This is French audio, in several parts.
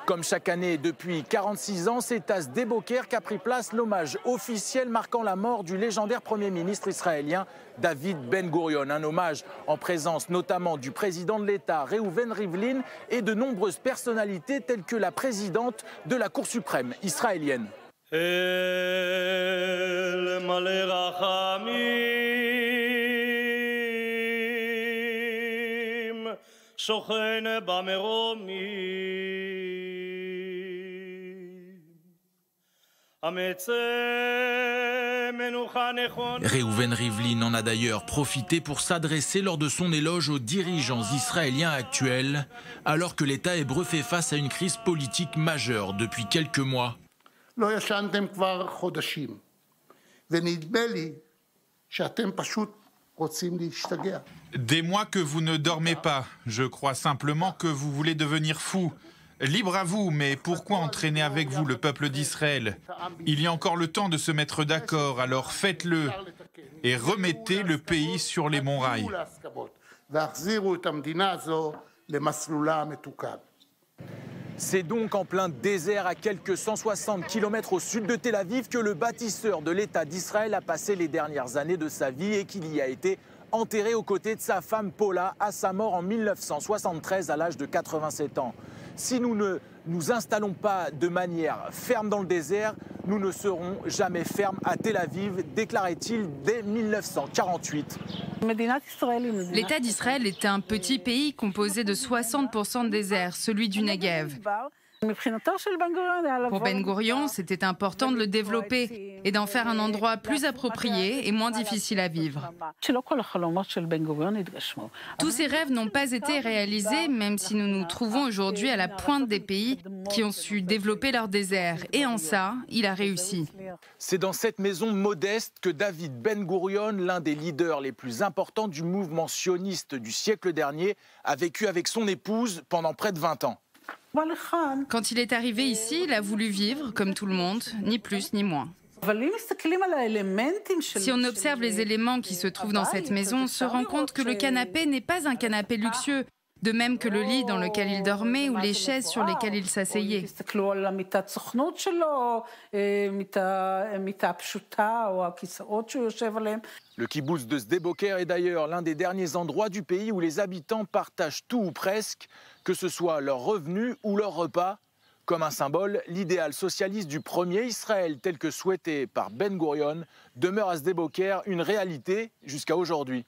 Comme chaque année depuis 46 ans, c'est à Sde Boker qu'a pris place l'hommage officiel marquant la mort du légendaire Premier ministre israélien David Ben Gurion. Un hommage en présence notamment du président de l'État Reuven Rivlin et de nombreuses personnalités telles que la présidente de la Cour suprême israélienne. Reuven Rivlin en a d'ailleurs profité pour s'adresser lors de son éloge aux dirigeants israéliens actuels, alors que l'État hébreu fait face à une crise politique majeure depuis quelques mois. Des mois que vous ne dormez pas. Je crois simplement que vous voulez devenir fou. Libre à vous, mais pourquoi entraîner avec vous le peuple d'Israël? Il y a encore le temps de se mettre d'accord, alors faites-le et remettez le pays sur les bons rails. C'est donc en plein désert, à quelques 160 km au sud de Tel Aviv, que le bâtisseur de l'État d'Israël a passé les dernières années de sa vie et qu'il y a été enterré aux côtés de sa femme Paula à sa mort en 1973 à l'âge de 87 ans. Si nous ne nous installons pas de manière ferme dans le désert, nous ne serons jamais fermes à Tel Aviv, déclarait-il dès 1948. L'État d'Israël est un petit pays composé de 60% de désert, celui du Negev. Pour Ben Gurion, c'était important de le développer et d'en faire un endroit plus approprié et moins difficile à vivre. Tous ces rêves n'ont pas été réalisés, même si nous nous trouvons aujourd'hui à la pointe des pays qui ont su développer leur désert. Et en ça, il a réussi. C'est dans cette maison modeste que David Ben Gurion, l'un des leaders les plus importants du mouvement sioniste du siècle dernier, a vécu avec son épouse pendant près de 20 ans. Quand il est arrivé ici, il a voulu vivre comme tout le monde, ni plus ni moins. Si on observe les éléments qui se trouvent dans cette maison, on se rend compte que le canapé n'est pas un canapé luxueux, de même que le lit dans lequel il dormait ou les chaises sur lesquelles il s'asseyait. Le kibboutz de Sde Boker est d'ailleurs l'un des derniers endroits du pays où les habitants partagent tout ou presque, que ce soit leurs revenus ou leurs repas. Comme un symbole, l'idéal socialiste du premier Israël tel que souhaité par Ben Gurion demeure à Sde Boker une réalité jusqu'à aujourd'hui.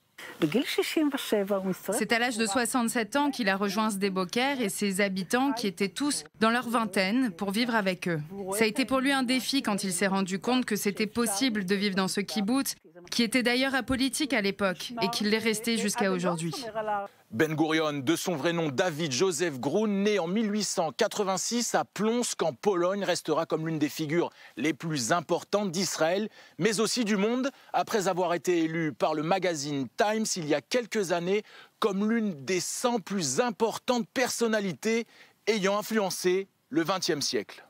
C'est à l'âge de 67 ans qu'il a rejoint Sde Boker et ses habitants qui étaient tous dans leur vingtaine pour vivre avec eux. Ça a été pour lui un défi quand il s'est rendu compte que c'était possible de vivre dans ce kibboutz, qui était d'ailleurs apolitique à l'époque et qu'il l'est resté jusqu'à aujourd'hui. Ben Gurion, de son vrai nom David Joseph Grun, né en 1886 à Plonsk en Pologne, restera comme l'une des figures les plus importantes d'Israël, mais aussi du monde, après avoir été élu par le magazine Times il y a quelques années comme l'une des 100 plus importantes personnalités ayant influencé le XXe siècle.